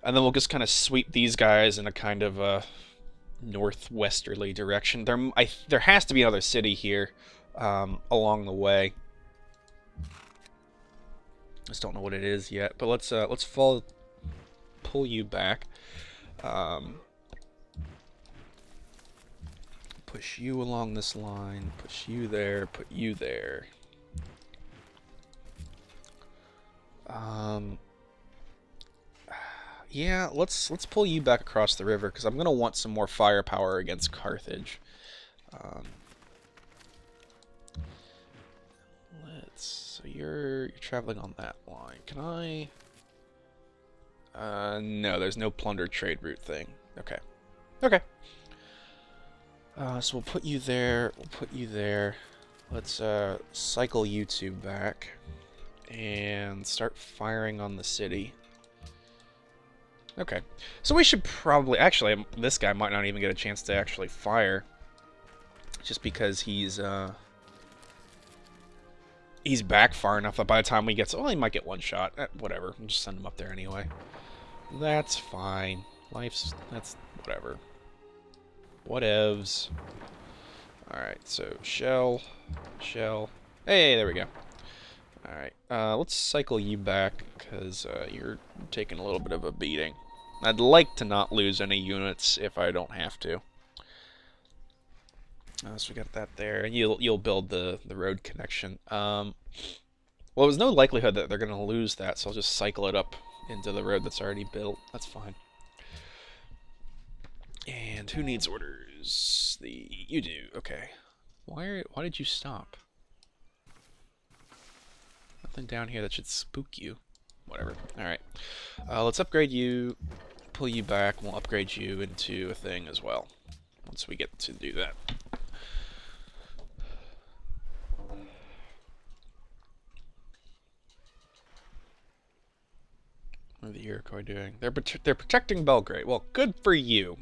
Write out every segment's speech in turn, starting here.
And then we'll just kind of sweep these guys in a kind of northwesterly direction. There has to be another city here along the way. Just don't know what it is yet. But let's pull you back. Push you along this line. Push you there. Put you there. Yeah, let's pull you back across the river because I'm gonna want some more firepower against Carthage. So you're traveling on that line. Can I? No, there's no plunder trade route thing. Okay, okay. So we'll put you there. We'll put you there. Let's cycle you two back and start firing on the city. Okay, so we should probably... Actually, this guy might not even get a chance to actually fire. Just because he's back far enough that by the time we get... Well, he might get one shot. Whatever, we'll just send him up there anyway. That's fine. That's whatever. Whatevs. Alright, so shell. Hey, there we go. Alright, let's cycle you back, because you're taking a little bit of a beating. I'd like to not lose any units if I don't have to. So we got that there, and you'll build the road connection. Well, there's no likelihood that they're going to lose that, so I'll just cycle it up into the road that's already built. That's fine. And who needs orders? You do. Okay. Why did you stop? Nothing down here that should spook you. Whatever. Alright. Let's upgrade you, pull you back, and we'll upgrade you into a thing as well. Once we get to do that. What are the Iroquois doing? They're protecting Belgrade. Well, good for you.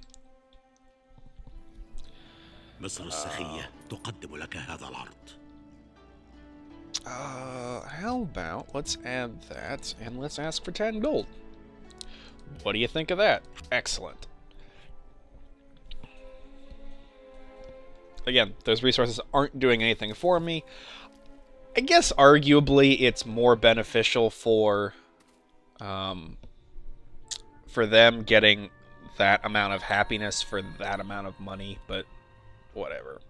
مصر السخية تقدم لك هذا العرض. How about let's add that and let's ask for 10 gold. What do you think of that? Excellent. Again, those resources aren't doing anything for me. I guess arguably it's more beneficial for them getting that amount of happiness for that amount of money, but whatever.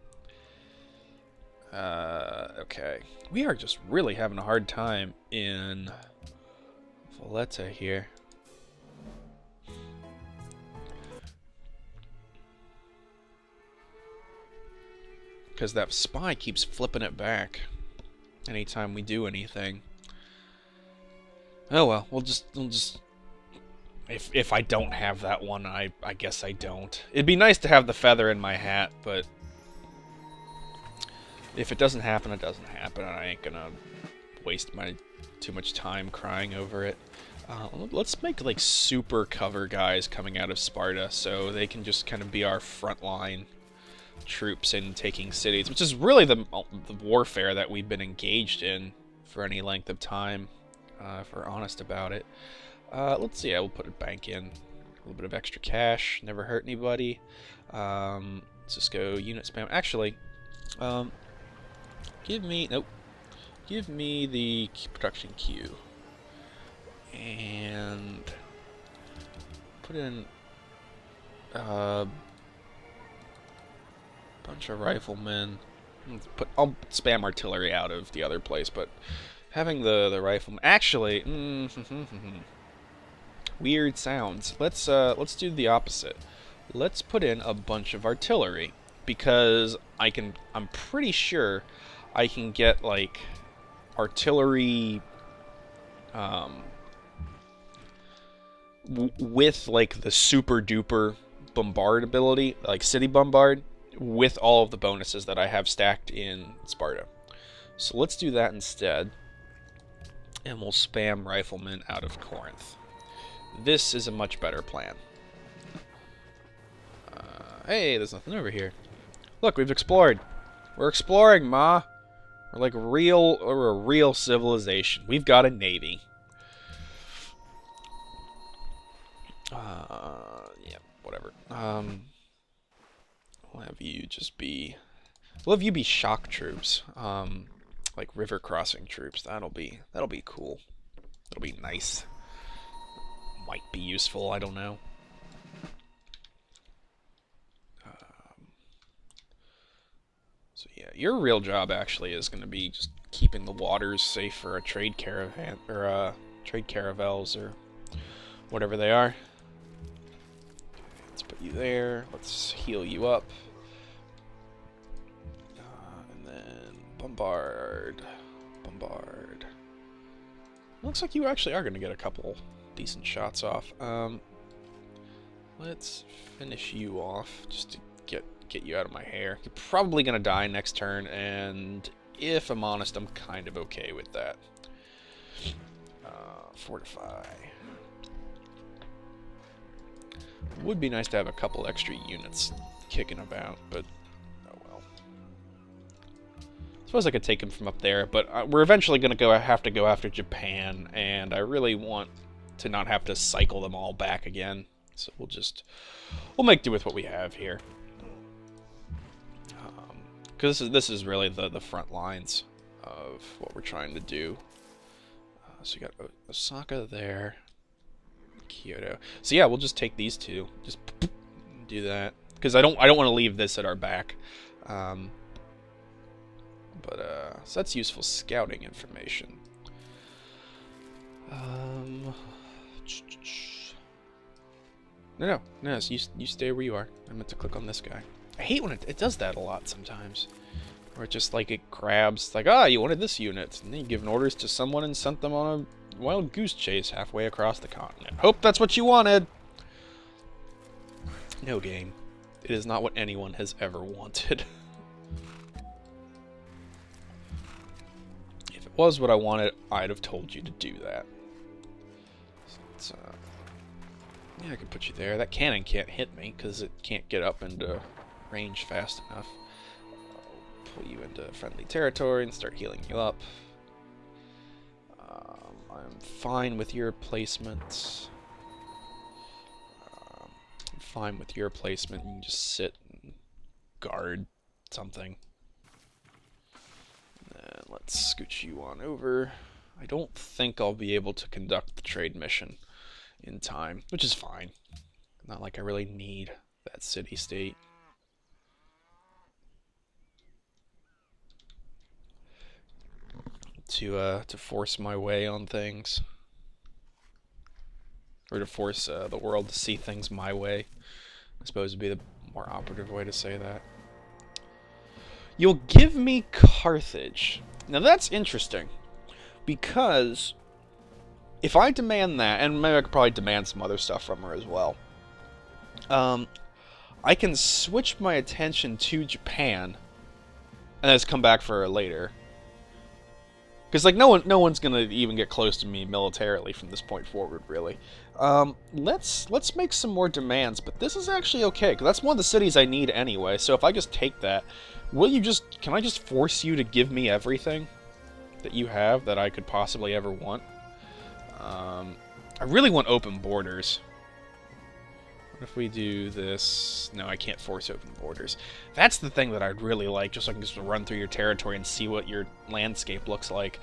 Okay. We are just really having a hard time in Valletta here. Because that spy keeps flipping it back anytime we do anything. Oh well, we'll just if I don't have that one, I guess I don't. It'd be nice to have the feather in my hat, but if it doesn't happen, it doesn't happen, and I ain't gonna waste too much time crying over it. Let's make like super cover guys coming out of Sparta, so they can just kind of be our frontline troops in taking cities, which is really the warfare that we've been engaged in for any length of time, if we're honest about it. Let's see, we'll put a bank in. A little bit of extra cash, never hurt anybody. Let's just go unit spam. Actually, give me the production queue. And put in a bunch of riflemen. I'll spam artillery out of the other place, but having the riflemen... Actually, weird sounds. Let's do the opposite. Let's put in a bunch of artillery, because I'm pretty sure I can get like artillery with like the super duper bombard ability, like city bombard, with all of the bonuses that I have stacked in Sparta. So let's do that instead, and we'll spam riflemen out of Corinth. This is a much better plan. Hey, there's nothing over here. Look, we've explored. We're exploring, Ma. We're a real civilization. We've got a navy. Yeah, whatever. We'll have you just be... We'll have you be shock troops. Like river crossing troops. That'll be cool. That'll be nice. Might be useful, I don't know. So yeah, your real job actually is going to be just keeping the waters safe for a trade caravan, or trade caravels, or whatever they are. Let's put you there. Let's heal you up. And then bombard. Bombard. Looks like you actually are going to get a couple decent shots off. Let's finish you off just to get you out of my hair. You're probably going to die next turn, and if I'm honest, I'm kind of okay with that. Fortify. Would be nice to have a couple extra units kicking about, but oh well. Suppose I could take them from up there, but we're eventually going to have to go after Japan, and I really want to not have to cycle them all back again. So we'll make do with what we have here. Because this is really the front lines of what we're trying to do. So you got Osaka there, Kyoto. So yeah, we'll just take these two. Just do that because I don't want to leave this at our back. So that's useful scouting information. No. So you stay where you are. I meant to click on this guy. I hate when it does that a lot sometimes. Where it just like it grabs, like, you wanted this unit. And then you give orders to someone and sent them on a wild goose chase halfway across the continent. Hope that's what you wanted. No game. It is not what anyone has ever wanted. If it was what I wanted, I'd have told you to do that. So yeah, I can put you there. That cannon can't hit me because it can't get up into range fast enough. I'll pull you into friendly territory and start healing you up. I'm fine with your placement. I'm fine with your placement. You can just sit and guard something. And then let's scooch you on over. I don't think I'll be able to conduct the trade mission in time, which is fine. Not like I really need that city-state. To force my way on things, or to force the world to see things my way, I suppose would be the more operative way to say that. You'll give me Carthage. Now that's interesting, because if I demand that, and maybe I could probably demand some other stuff from her as well, I can switch my attention to Japan, and then just come back for her later. Because like no one's gonna even get close to me militarily from this point forward, really. Let's make some more demands, but this is actually okay because that's one of the cities I need anyway. So if I just take that, can I just force you to give me everything that you have that I could possibly ever want? I really want open borders. What if we do this? No, I can't force open borders. That's the thing that I'd really like, just so I can just run through your territory and see what your landscape looks like.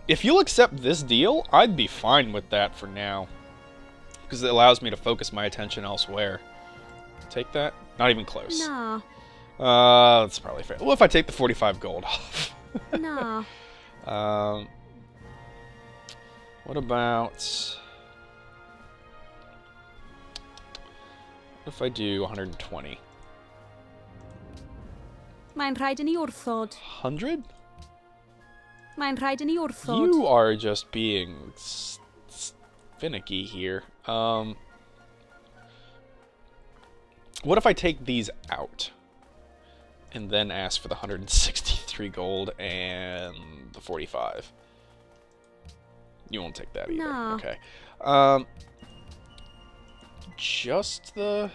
If you'll accept this deal, I'd be fine with that for now. Because it allows me to focus my attention elsewhere. Take that? Not even close. No. That's probably fair. Well, if I take the 45 gold off. No. What about... What if I do 120? Mae'n rhaid i ni wrthod. 100? Mae'n rhaid i ni wrthod. You are just being finicky here. What if I take these out? And then ask for the 163 gold and the 45? You won't take that either. No. Okay. Just the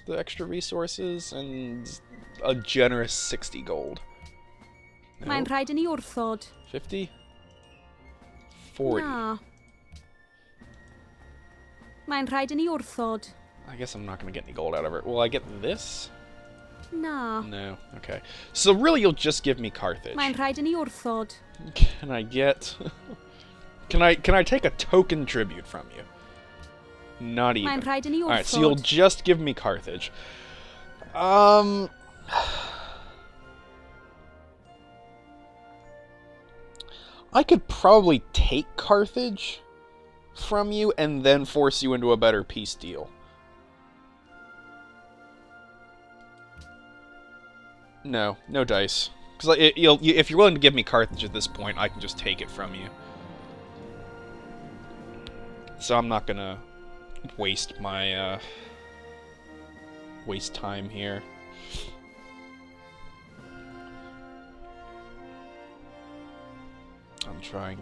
extra resources and a generous 60 gold. No? Mae'n rhaid i ni wrthod. 50? 40. No. Mae'n rhaid i ni wrthod. I guess I'm not going to get any gold out of it. Will I get this? Na. No. Okay. So really, you'll just give me Carthage. Mae'n rhaid i ni wrthod. Can I get... Can I take a token tribute from you? Not even. Mae'n rhaid i ni wrthod. Alright, so you'll just give me Carthage. I could probably take Carthage from you and then force you into a better peace deal. No, no dice. Because if you're willing to give me Carthage at this point, I can just take it from you. So I'm not gonna waste my waste time here. I'm trying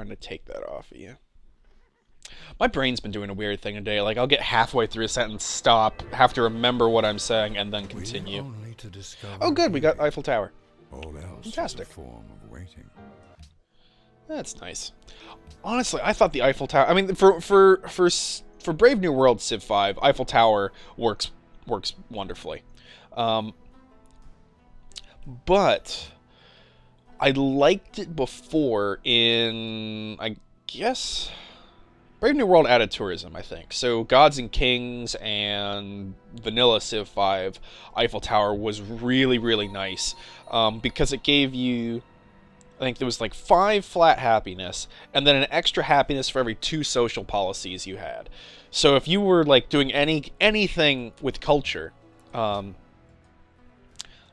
to take that off of you. My brain's been doing a weird thing today. Like, I'll get halfway through a sentence, stop, have to remember what I'm saying, and then continue. Oh, good, we got Eiffel Tower. All else Fantastic. is a form of waiting. That's nice. Honestly, I thought the Eiffel Tower... I mean, for Brave New World Civ 5, Eiffel Tower works wonderfully. But I liked it before in, I guess, Brave New World added tourism, I think. So Gods and Kings and Vanilla Civ 5, Eiffel Tower was really, really nice because it gave you, I think there was like 5 flat happiness and then an extra happiness for every 2 social policies you had. So if you were like doing anything with culture,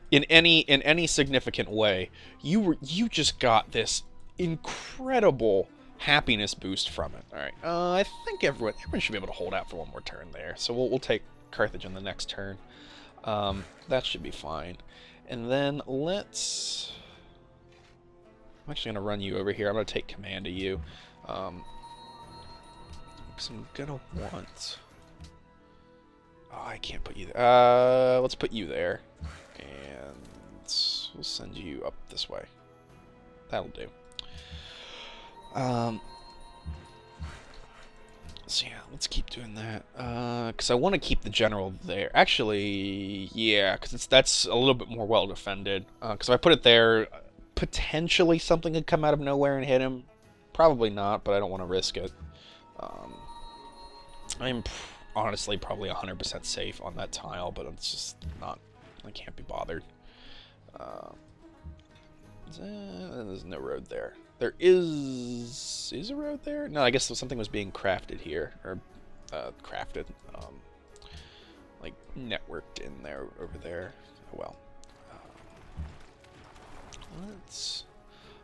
in any significant way, you just got this incredible happiness boost from it. All right, I think everyone should be able to hold out for one more turn there. So we'll take Carthage on the next turn. That should be fine. And then let's... I'm actually gonna run you over here. I'm gonna take command of you. Because I'm gonna want... Oh, I can't put you there. Let's put you there. And we'll send you up this way. That'll do. So yeah, let's keep doing that. Because I want to keep the general there. Actually, yeah, because that's a little bit more well defended. Because if I put it there, potentially something could come out of nowhere and hit him. Probably not, but I don't want to risk it. I'm honestly probably 100% safe on that tile, but it's just not... I can't be bothered. There's no road there. There is a road there? No, I guess something was being crafted here, or crafted, like networked in there over there. Oh, well,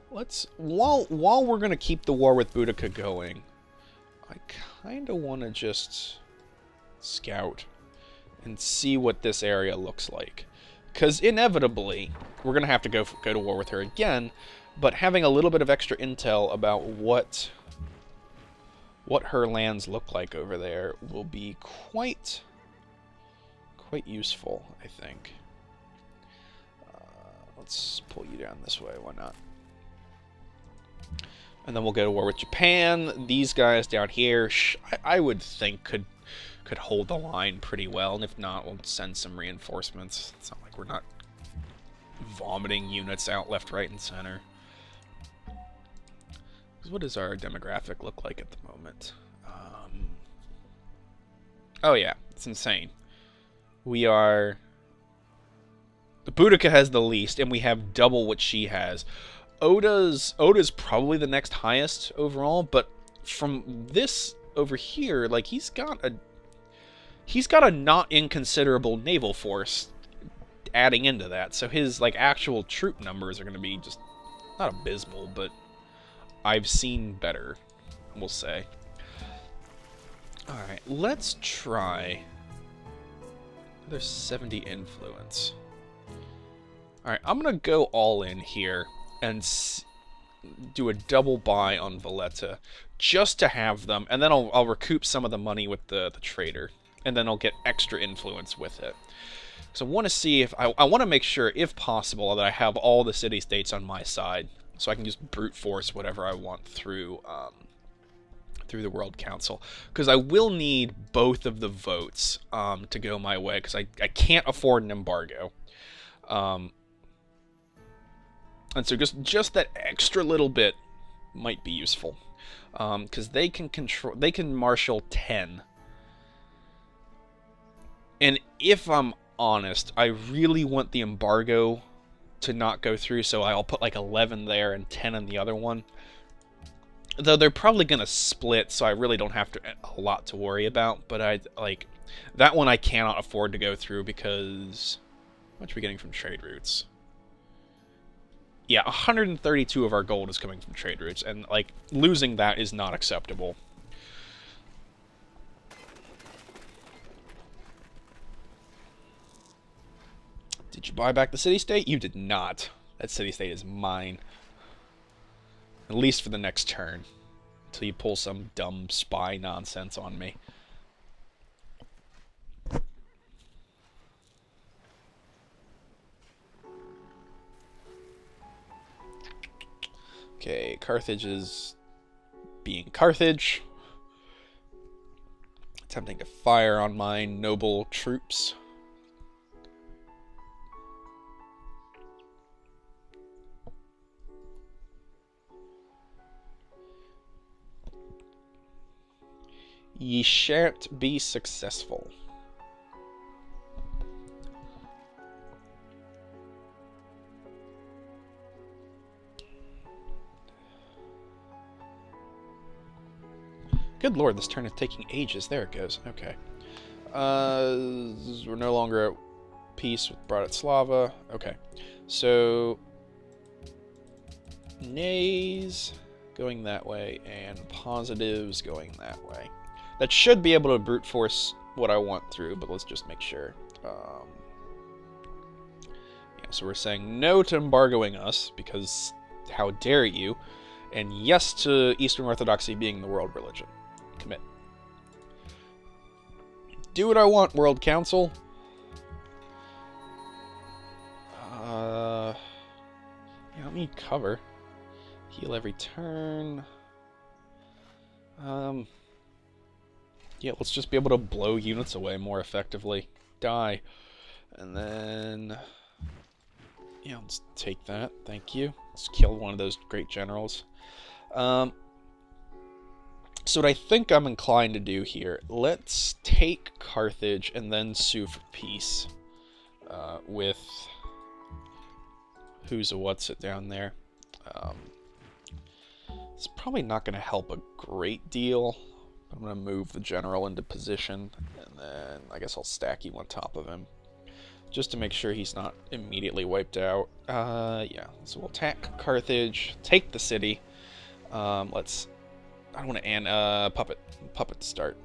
let's while we're gonna keep the war with Boudicca going, I kind of want to just scout and see what this area looks like. Because inevitably, we're going to have to go to war with her again, but having a little bit of extra intel about what her lands look like over there will be quite useful, I think. Let's pull you down this way, why not? And then we'll go to war with Japan. These guys down here, I would think could hold the line pretty well, and if not, we'll send some reinforcements. It's not like we're not vomiting units out left, right, and center. Because what does our demographic look like at the moment? Oh yeah, it's insane. We are... The Boudicca has the least, and we have double what she has. Oda's probably the next highest overall, but from this over here, like, he's got a not inconsiderable naval force adding into that, so his like actual troop numbers are going to be just not abysmal, but I've seen better, we'll say. All right, let's try another 70 influence. All right, I'm going to go all in here and do a double buy on Valletta just to have them, and then I'll recoup some of the money with the trader, and then I'll get extra influence with it. So I want to see if I want to make sure, if possible, that I have all the city-states on my side, so I can just brute force whatever I want through the World Council, because I will need both of the votes to go my way, because I can't afford an embargo, and so just that extra little bit might be useful, because they can marshal 10, and if I'm honest, I really want the embargo to not go through, so I'll put like 11 there and 10 in the other one. Though they're probably going to split, so I really don't have a lot to worry about. But that one I cannot afford to go through because... How much are we getting from trade routes? Yeah, 132 of our gold is coming from trade routes, and like losing that is not acceptable. Did you buy back the city-state? You did not. That city-state is mine. At least for the next turn. Until you pull some dumb spy nonsense on me. Okay, Carthage is being Carthage. Attempting to fire on my noble troops. Ye shan't be successful. Good lord, this turn is taking ages. There it goes. Okay. We're no longer at peace with Bratislava. Okay. So... nays going that way, and positives going that way. That should be able to brute force what I want through, but let's just make sure. Yeah, so we're saying no to embargoing us, because how dare you, and yes to Eastern Orthodoxy being the world religion. Commit. Do what I want, World Council. Yeah, let me cover. Heal every turn. Yeah, let's just be able to blow units away more effectively. Die. And then... yeah, let's take that. Thank you. Let's kill one of those great generals. So what I think I'm inclined to do here, let's take Carthage and then sue for peace. With... who's a what's it down there. It's probably not going to help a great deal. I'm going to move the general into position, and then I guess I'll stack you on top of him, just to make sure he's not immediately wiped out. Yeah, so we'll attack Carthage, take the city. I don't want to puppet to start.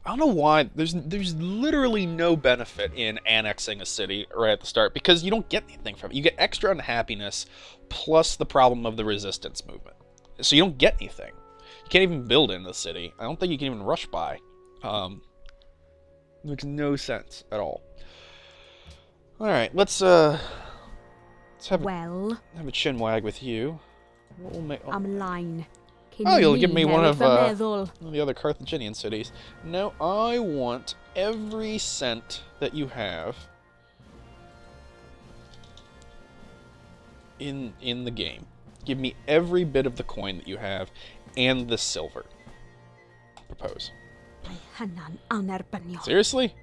I don't know why, there's literally no benefit in annexing a city right at the start, because you don't get anything from it. You get extra unhappiness, plus the problem of the resistance movement. So you don't get anything. You can't even build in the city. I don't think you can even rush by. Makes no sense at all. Alright, let's have a chin wag with you. Am line. Oh, you'll give me one of the other Carthaginian cities. No, I want every cent that you have in the game. Give me every bit of the coin that you have, and the silver. Propose. Seriously?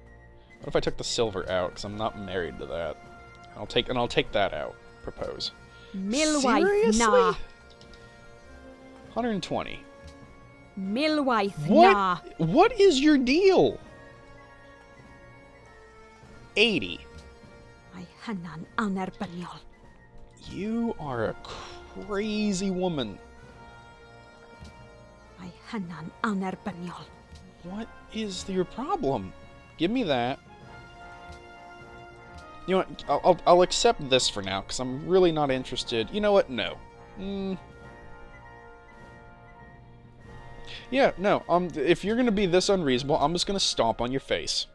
What if I took the silver out? Because I'm not married to that. I'll take that out. Propose. Seriously? 120. What is your deal? 80. You are a crazy woman. What is your problem? Give me that. You know what? I'll accept this for now, because I'm really not interested. You know what? No. Yeah, no. If you're gonna be this unreasonable, I'm just gonna stomp on your face.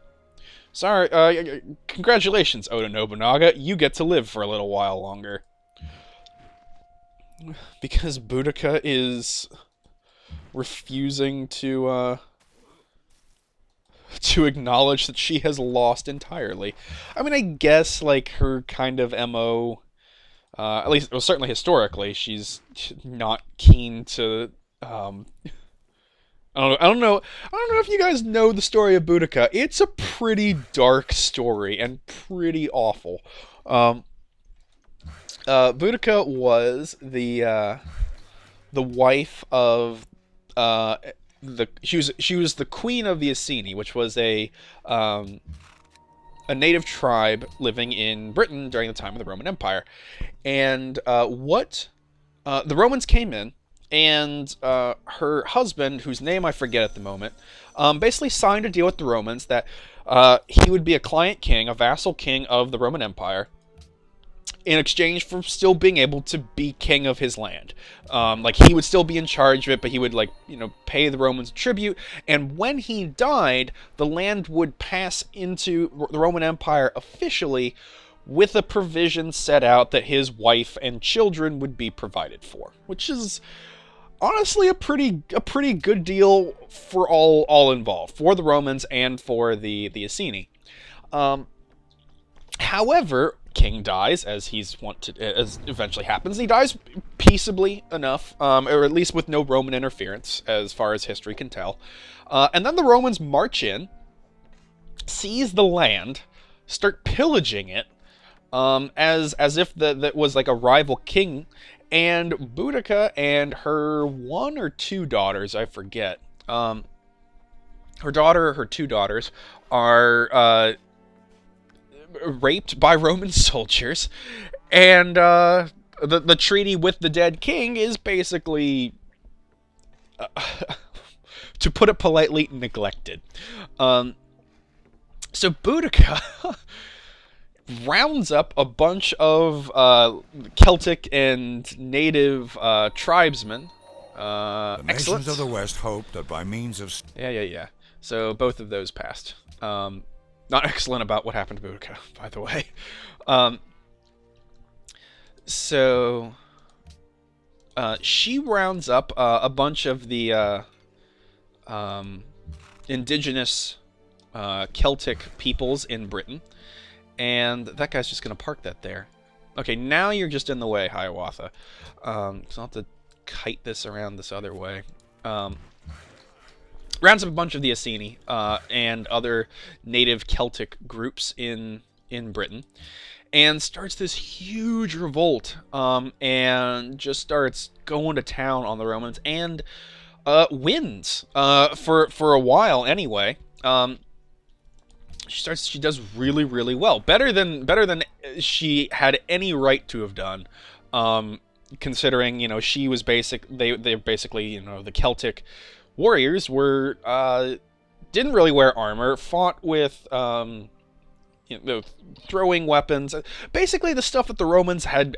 Sorry, congratulations, Oda Nobunaga. You get to live for a little while longer. Because Boudicca is refusing to acknowledge that she has lost entirely. I mean, I guess, like, her kind of MO, at least, well, certainly historically, she's not keen to, I don't know if you guys know the story of Boudicca. It's a pretty dark story and pretty awful. Boudicca was the wife of she was the queen of the Iceni, which was a native tribe living in Britain during the time of the Roman Empire, and the Romans came in. And her husband, whose name I forget at the moment, basically signed a deal with the Romans that he would be a client king, a vassal king of the Roman Empire, in exchange for still being able to be king of his land. Like, he would still be in charge of it, but he would, like, pay the Romans tribute. And when he died, the land would pass into the Roman Empire officially, with a provision set out that his wife and children would be provided for, which is honestly a pretty good deal for all involved, for the Romans and for the Iceni. However, King dies, as as eventually happens. He dies peaceably enough, or at least with no Roman interference, as far as history can tell. And then the Romans march in, seize the land, start pillaging it, as if that was like a rival king. And Boudicca and her one or two daughters, I forget. Her two daughters are raped by Roman soldiers, and the treaty with the dead king is basically, to put it politely, neglected. So Boudicca rounds up a bunch of Celtic and native tribesmen. The nations of the West hoped that by means of... Yeah. So both of those passed. Not excellent about what happened to Boudicca, by the way. So she rounds up a bunch of the indigenous Celtic peoples in Britain. And that guy's just going to park that there. Okay, now you're just in the way, Hiawatha. So I'll have to kite this around this other way. Rounds up a bunch of the Iceni and other native Celtic groups in Britain. And starts this huge revolt. And just starts going to town on the Romans. And wins for a while anyway. She does really, really well. Better than she had any right to have done. Considering, she was they're basically, the Celtic warriors were, didn't really wear armor, fought with, throwing weapons. Basically the stuff that the Romans had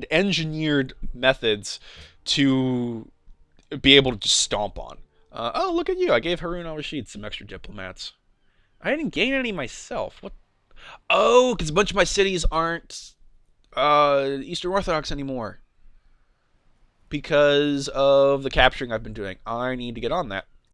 engineered methods to be able to just stomp on. Oh, look at you. I gave Harun al-Rashid some extra diplomats. I didn't gain any myself. What? Oh, because a bunch of my cities aren't Eastern Orthodox anymore. Because of the capturing I've been doing. I need to get on that.